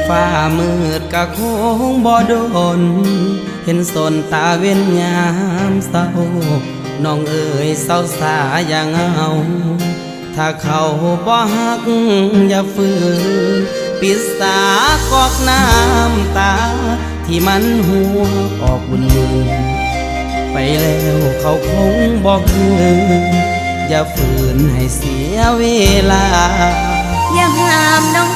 ฟ้ามืดกะคงบ่โดนเห็นสนตาเว้นยามเศร้าน้องเอ๋ยเศร้าสาอย่างเอาถ้าเขาบ่ฮักอย่าฝืนปิดสากอกน้ำตาที่มันหัวออกบุญมือไปแล้วเขาคงบอกคืนอย่าฝืนให้เสียเวลาอย่าห้ามน้อง